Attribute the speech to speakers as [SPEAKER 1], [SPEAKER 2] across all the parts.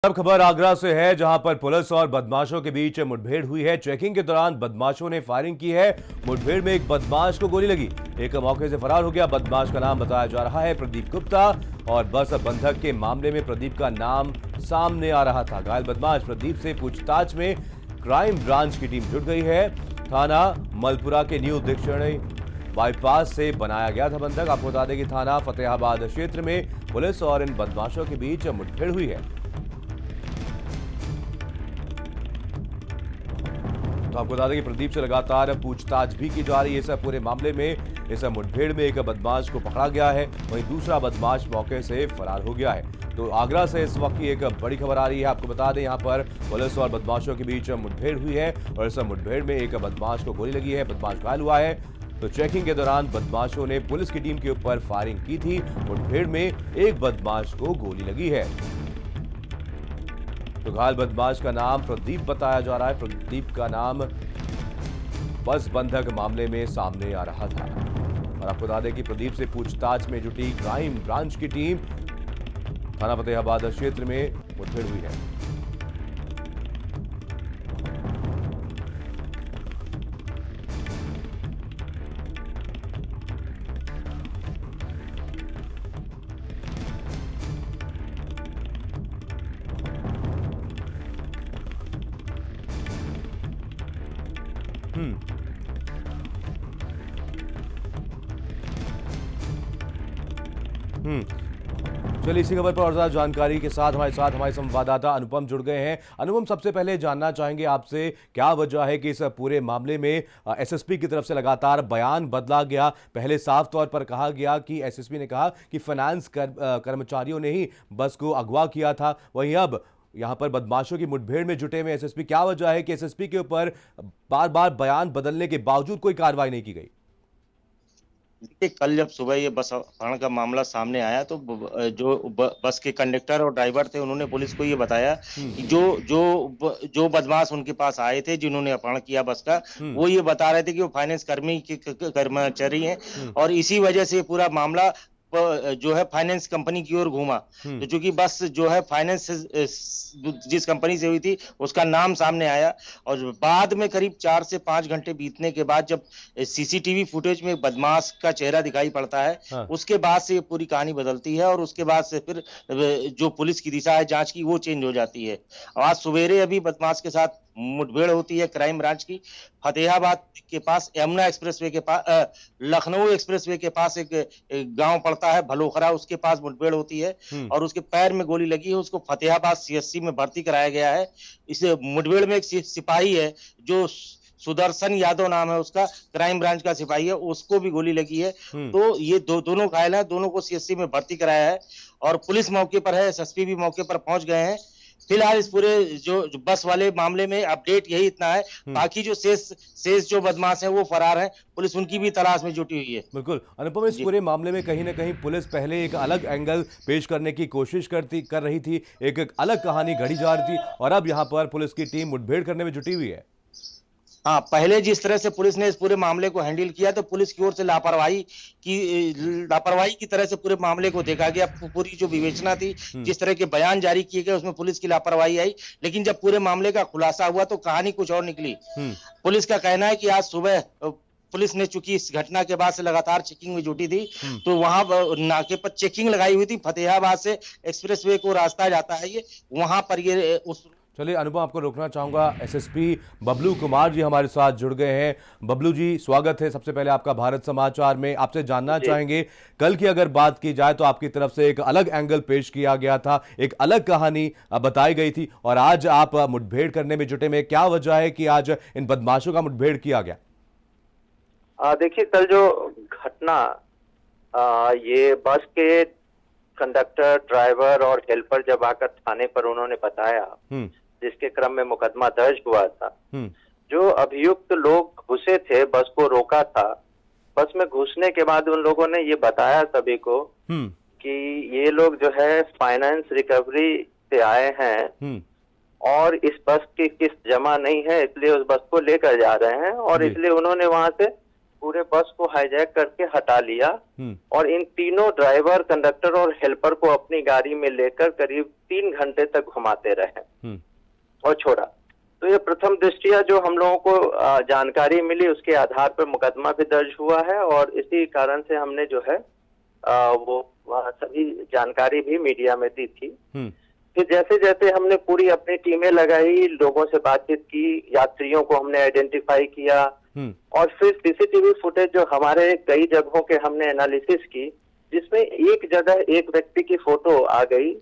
[SPEAKER 1] अब खबर आगरा से है, जहां पर पुलिस और बदमाशों के बीच मुठभेड़ हुई है। चेकिंग के दौरान बदमाशों ने फायरिंग की है। मुठभेड़ में एक बदमाश को गोली लगी, एक मौके से फरार हो गया। बदमाश का नाम बताया जा रहा है प्रदीप गुप्ता, और बस बंधक के मामले में प्रदीप का नाम सामने आ रहा था। घायल बदमाश प्रदीप से पूछताछ में क्राइम ब्रांच की टीम जुट गई है। थाना मलपुरा के न्यू डिक्शनरी बाईपास से बनाया गया था बंधक। आपको बता दें कि थाना फतेहाबाद क्षेत्र में पुलिस और इन बदमाशों के बीच मुठभेड़ हुई है। तो आपको बता दें कि प्रदीप से लगातार पूछताछ भी की जा रही है। इस पूरे मामले में इस मुठभेड़ में एक बदमाश को पकड़ा गया है, वहीं दूसरा बदमाश मौके से फरार हो गया है। तो आगरा से इस वक्त की एक बड़ी खबर आ रही है। आपको बता दें, यहां पर पुलिस और बदमाशों के बीच मुठभेड़ हुई है और इस मुठभेड़ में एक बदमाश को गोली लगी है, बदमाश घायल हुआ है। तो चेकिंग के दौरान बदमाशों ने पुलिस की टीम के ऊपर फायरिंग की थी। मुठभेड़ में एक बदमाश को गोली लगी है। तो घायल बदमाश का नाम प्रदीप बताया जा रहा है। प्रदीप का नाम बस बंधक मामले में सामने आ रहा था। और आपको बता दें कि प्रदीप से पूछताछ में जुटी क्राइम ब्रांच की टीम। थाना फतेहाबाद क्षेत्र में मुठभेड़ हुई है। हम्म चलिए, इसी खबर पर और ज्यादा जानकारी के साथ हमारे संवाददाता अनुपम जुड़ गए हैं। अनुपम, सबसे पहले जानना चाहेंगे आपसे, क्या वजह है कि इस पूरे मामले में एसएसपी की तरफ से लगातार बयान बदला गया। पहले साफ तौर पर कहा गया कि एसएसपी ने कहा कि फाइनेंस कर्मचारियों ने ही बस को अगवा किया था, वहीं अब यहां पर बदमाशों की मुठभेड़ में जुटे हुए एसएसपी। क्या वजह है कि एसएसपी के ऊपर बार बार बयान बदलने के बावजूद कोई कार्रवाई नहीं की गई?
[SPEAKER 2] देखिए, कल जब सुबह ये बस अपहरण का मामला सामने आया तो बस के कंडक्टर और ड्राइवर थे, उन्होंने पुलिस को ये बताया
[SPEAKER 1] हम्म
[SPEAKER 2] कि जो बदमाश उनके पास आए थे, जिन्होंने अपहरण किया बस का,
[SPEAKER 1] हम्म
[SPEAKER 2] वो ये बता रहे थे कि वो फाइनेंस कर्मचारी हैं
[SPEAKER 1] हम्म
[SPEAKER 2] और इसी वजह से पूरा मामला जो है फाइनेंस कंपनी की ओर घूमा।
[SPEAKER 1] हम्म
[SPEAKER 2] तो चूंकि बस जो है फाइनेंस जिस कंपनी से हुई थी उसका नाम सामने आया, और बाद में करीब 4 से 5 घंटे बीतने के बाद जब सीसीटीवी फुटेज में बदमाश का चेहरा दिखाई पड़ता है,
[SPEAKER 1] हाँ।
[SPEAKER 2] उसके बाद से ये पूरी कहानी बदलती है और उसके बाद से फिर जो पुलिस की दिशा है जांच की, वो चेंज हो जाती है। आज सवेरे अभी बदमाश के साथ मुठभेड़ होती है क्राइम ब्रांच की। फतेहाबाद के पास यमुना एक्सप्रेसवे के पास लखनऊ एक्सप्रेसवे के पास एक गांव पड़ता है भलोखरा, उसके पास मुठभेड़ होती है
[SPEAKER 1] हम्म
[SPEAKER 2] और उसके पैर में गोली लगी है। उसको फतेहाबाद सीएससी में भर्ती कराया गया है। इस मुठभेड़ में एक सिपाही है जो सुदर्शन यादव नाम है उसका, क्राइम ब्रांच का सिपाही है, उसको भी गोली लगी है।
[SPEAKER 1] हम्म
[SPEAKER 2] तो ये दोनों घायल हैं, दोनों को सीएससी में भर्ती कराया है और पुलिस मौके पर है, एसएसपी भी मौके पर पहुंच गए हैं। फिलहाल इस पूरे जो बस वाले मामले में अपडेट यही इतना है।
[SPEAKER 1] हम्म
[SPEAKER 2] बाकी जो शेष जो बदमाश हैं वो फरार हैं, पुलिस उनकी भी तलाश में जुटी हुई है।
[SPEAKER 1] बिल्कुल अनुपम, इस
[SPEAKER 2] जी।
[SPEAKER 1] पूरे मामले में कहीं ना कहीं पुलिस पहले एक अलग एंगल पेश करने की कोशिश कर रही थी, एक अलग कहानी घड़ी जा रही थी, और अब यहां पर पुलिस की टीम मुठभेड़ करने में जुटी हुई है।
[SPEAKER 2] हाँ, पहले जिस तरह से पुलिस ने इस पूरे मामले को हैंडल किया तो पुलिस की ओर से लापरवाही की तरह से पूरे मामले को देखा गया। पूरी जो विवेचना थी,
[SPEAKER 1] हम्म
[SPEAKER 2] जिस तरह के बयान जारी किए गए, उसमें पुलिस की लापरवाही आई। लेकिन जब पूरे मामले का खुलासा हुआ तो कहानी कुछ और निकली।
[SPEAKER 1] हम्म
[SPEAKER 2] पुलिस का कहना है कि आज सुबह पुलिस ने, चूंकि इस घटना के बाद से लगातार चेकिंग में जुटी थी,
[SPEAKER 1] हम्म
[SPEAKER 2] तो वहां नाके पर चेकिंग लगाई हुई थी। फतेहाबाद से एक्सप्रेसवे को रास्ता जाता है, ये वहां पर ये उस
[SPEAKER 1] चलिए अनुपम, आपको रोकना चाहूंगा। एसएसपी बबलू कुमार जी हमारे साथ जुड़ गए हैं। बबलू जी, स्वागत है सबसे पहले आपका भारत समाचार में। आपसे जानना
[SPEAKER 2] जी।
[SPEAKER 1] चाहेंगे, कल की अगर बात की जाए तो आपकी तरफ से एक अलग एंगल पेश किया गया था, एक अलग कहानी बताई गई थी, और आज आप मुठभेड़ करने में जुटे में क्या वजह है कि आज इन बदमाशों का मुठभेड़ किया गया?
[SPEAKER 3] देखिए, कल जो घटना ये बस के कंडक्टर, ड्राइवर और हेल्पर जब आकर थाने पर उन्होंने बताया,
[SPEAKER 1] हम्म
[SPEAKER 3] जिसके क्रम में मुकदमा दर्ज हुआ था।
[SPEAKER 1] हम्म
[SPEAKER 3] जो अभियुक्त लोग घुसे थे, बस को रोका था। बस में घुसने के बाद उन लोगों ने ये बताया सभी को
[SPEAKER 1] हम्म
[SPEAKER 3] कि ये लोग जो है फाइनेंस रिकवरी से आए हैं
[SPEAKER 1] हम्म
[SPEAKER 3] और इस बस की किस्त जमा नहीं है, इसलिए उस बस को लेकर जा रहे हैं, और
[SPEAKER 1] जी
[SPEAKER 3] इसलिए उन्होंने वहां से पूरे बस को हाईजैक करके हटा लिया
[SPEAKER 1] हम्म।
[SPEAKER 3] और इन तीनों ड्राइवर, कंडक्टर और हेल्पर को अपनी गाड़ी में लेकर करीब 3 घंटे तक घुमाते रहे
[SPEAKER 1] हम्म।
[SPEAKER 3] और छोड़ा। तो ये प्रथम दृष्टिया जो हम लोगों को जानकारी मिली, उसके आधार पर मुकदमा भी दर्ज हुआ है और इसी कारण से हमने जो है वो सभी जानकारी भी मीडिया में दी थी। फिर जैसे जैसे हमने पूरी अपनी टीमें लगाई, लोगों से बातचीत की, यात्रियों को हमने आइडेंटिफाई किया और फिर सीसीटीवी फुटेज जो हमारे कई जगहों के हमने एनालिसिस की, जिसमें एक जगह एक व्यक्ति की फोटो आ गई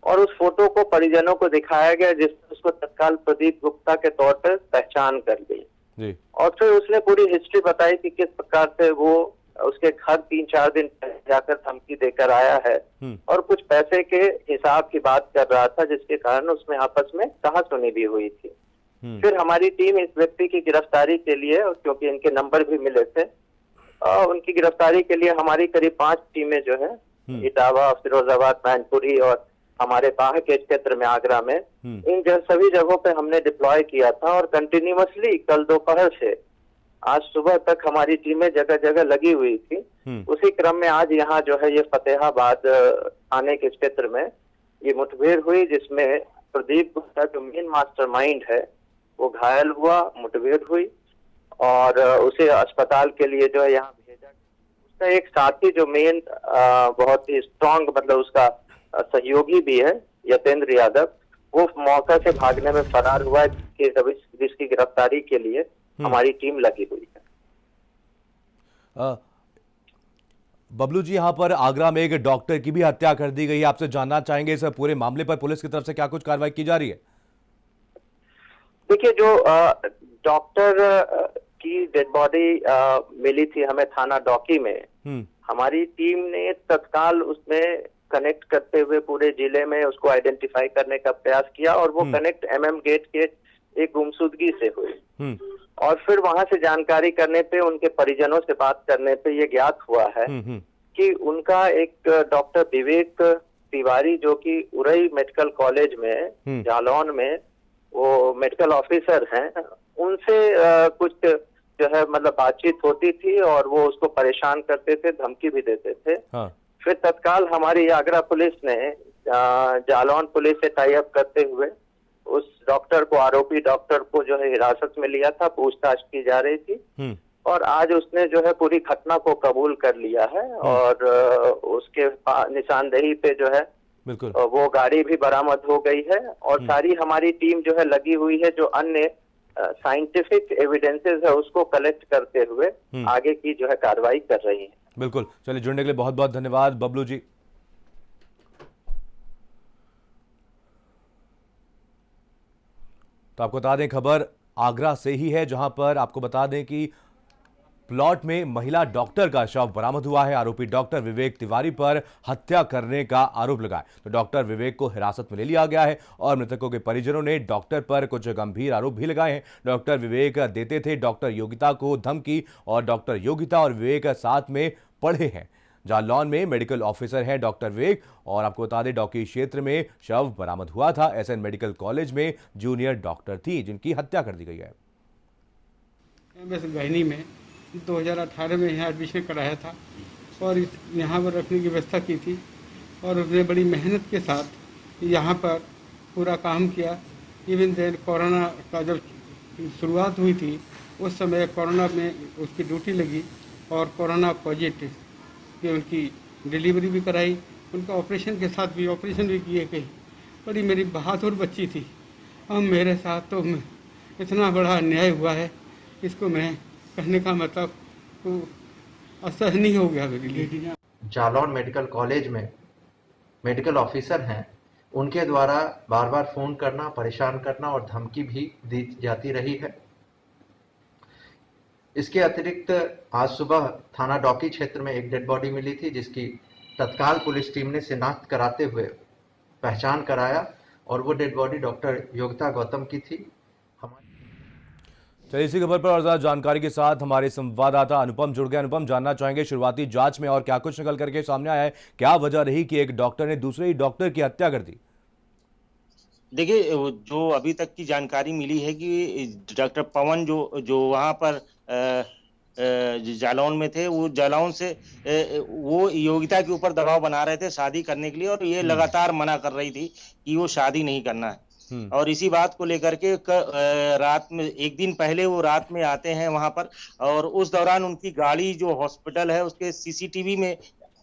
[SPEAKER 3] और उस फोटो को परिजनों को दिखाया गया, जिसमें उसको तत्काल प्रदीप गुप्ता के तौर पर पहचान कर ली। और फिर उसने पूरी हिस्ट्री बताई कि किस प्रकार से वो उसके घर 3-4 दिन पहले जाकर धमकी देकर आया है और कुछ पैसे के हिसाब की बात कर रहा था, जिसके कारण उसमें आपस में कहासुनी भी हुई थी। फिर हमारी टीम इस व्यक्ति की गिरफ्तारी के लिए, क्योंकि इनके नंबर भी मिले थे, उनकी गिरफ्तारी के लिए हमारी करीब 5 टीमें जो है इटावा, फिरोजाबाद, मैनपुरी और हमारे बाह के क्षेत्र में आगरा में, इन सभी जगहों पे हमने डिप्लॉय किया था और कंटिन्यूअसली कल दोपहर से आज सुबह तक हमारी टीमें जगह जगह लगी हुई थी। उसी क्रम में आज यहाँ जो है ये फतेहाबाद थाने के क्षेत्र में ये मुठभेड़ हुई, जिसमें प्रदीप गुप्ता जो मेन मास्टरमाइंड है वो घायल हुआ, मुठभेड़ हुई और उसे अस्पताल के लिए जो है यहाँ भेजा। उसका एक साथी जो मेन बहुत ही स्ट्रांग, मतलब उसका सहयोगी भी है, यतेंद्र यादव, वो मौका से भागने में फरार हुआ है, जिसकी गिरफ्तारी के लिए हमारी टीम लगी हुई है।
[SPEAKER 1] बबलू जी, यहाँ पर आगरा में एक डॉक्टर की भी हत्या कर दी गई है। आपसे जानना चाहेंगे इस पूरे मामले पर पुलिस की तरफ से क्या कुछ कार्रवाई की जा रही है?
[SPEAKER 3] देखिए, जो डॉक्टर की डेड बॉडी मिली थी हमें थाना डॉकी में, हमारी टीम ने तत्काल उसमें कनेक्ट करते हुए पूरे जिले में उसको आइडेंटिफाई करने का प्रयास किया और वो कनेक्ट MM गेट के एक गुमशुदगी से हुई और फिर वहां से जानकारी करने पे, उनके परिजनों से बात करने पे ये ज्ञात हुआ है कि उनका एक डॉक्टर विवेक तिवारी, जो कि उरई मेडिकल कॉलेज में जालौन में वो मेडिकल ऑफिसर हैं, उनसे कुछ जो है मतलब बातचीत होती थी और वो उसको परेशान करते थे, धमकी भी देते थे। फिर तत्काल हमारी आगरा पुलिस ने जालौन पुलिस से टाई अप करते हुए उस डॉक्टर को, आरोपी डॉक्टर को जो है हिरासत में लिया था, पूछताछ की जा रही थी और आज उसने जो है पूरी घटना को कबूल कर लिया है और उसके निशानदेही पे जो है वो गाड़ी भी बरामद हो गई है और सारी हमारी टीम जो है लगी हुई है, जो अन्य साइंटिफिक एविडेंसेस है उसको कलेक्ट करते हुए आगे की जो है कार्रवाई कर रही है।
[SPEAKER 1] बिल्कुल, चलिए, जुड़ने के लिए बहुत बहुत धन्यवाद बबलू जी। तो आपको बता दें, खबर आगरा से ही है, जहां पर आपको बता दें कि प्लॉट में महिला डॉक्टर का शव बरामद हुआ है। आरोपी डॉक्टर विवेक तिवारी पर हत्या करने का आरोप लगा है, तो डॉक्टर विवेक को हिरासत में ले लिया गया है और मृतकों के परिजनों ने डॉक्टर पर कुछ गंभीर आरोप भी लगाए हैं। डॉक्टर विवेक देते थे डॉक्टर योगिता को धमकी और डॉक्टर योगिता और विवेक साथ में पढ़े हैं। जालौन में मेडिकल ऑफिसर हैं डॉक्टर विवेक और आपको बता दें डॉकी क्षेत्र में शव बरामद हुआ था। SN मेडिकल कॉलेज में जूनियर डॉक्टर थी जिनकी हत्या कर दी गई है।
[SPEAKER 4] MS गहनी में 2018 में यहाँ एडमिशन कराया था और यहाँ पर रखने की व्यवस्था की थी और उसने बड़ी मेहनत के साथ यहाँ पर पूरा काम किया। इवन देन कोरोना का जब शुरुआत हुई थी उस समय कोरोना में उसकी ड्यूटी लगी और कोरोना पॉजिटिव कि उनकी डिलीवरी भी कराई, उनका ऑपरेशन के साथ भी ऑपरेशन भी किए गए। बड़ी मेरी बहादुर बच्ची थी। अब मेरे साथ तो इतना बड़ा अन्याय हुआ है, इसको मैं कहने का मतलब तो असहनीय हो गया मेरे लिए।
[SPEAKER 5] जालौन मेडिकल कॉलेज में मेडिकल ऑफिसर हैं, उनके द्वारा बार बार फ़ोन करना, परेशान करना और धमकी भी दी जाती रही है। इसके अतिरिक्त आज सुबह थाना डॉकी क्षेत्र में एक डेड बॉडी मिली थी, जिसकी तत्काल पुलिस टीम ने शिनाख्त कराते हुए पहचान कराया और वो dead body doctor Yogita Gautam की थी।
[SPEAKER 1] चलिए, इसी खबर पर और ज्यादा जानकारी के साथ हमारे संवाददाता अनुपम जुड़ गए। अनुपम, जानना चाहेंगे शुरुआती जांच में और क्या कुछ निकल करके सामने आया है, क्या वजह रही कि एक डॉक्टर ने दूसरे ही डॉक्टर की हत्या कर दी?
[SPEAKER 2] देखिए, जो अभी तक की जानकारी मिली है कि डॉक्टर पवन जो वहां पर जालौन में थे। वो जालौन से वो योगिता के ऊपर दबाव बना रहे थे शादी करने के लिए, और ये लगातार मना कर रही थी कि वो शादी नहीं करना है। और इसी बात को लेकर के रात में, एक दिन पहले वो रात में आते हैं वहां पर, और उस दौरान उनकी गाड़ी जो हॉस्पिटल है उसके सीसीटीवी में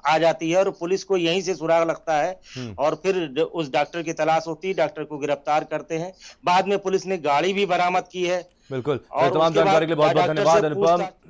[SPEAKER 2] आ जाती है, और पुलिस को यहीं से सुराग लगता है, और फिर उस डॉक्टर की तलाश होती है, डॉक्टर को गिरफ्तार करते हैं। बाद में पुलिस ने गाड़ी भी बरामद की है।
[SPEAKER 1] बिल्कुल,
[SPEAKER 2] और
[SPEAKER 1] तमाम
[SPEAKER 2] उसके बाद
[SPEAKER 1] जानकारी के लिए बहुत बहुत
[SPEAKER 2] डॉक्टर
[SPEAKER 1] धन्यवाद
[SPEAKER 2] से
[SPEAKER 1] अनुपम।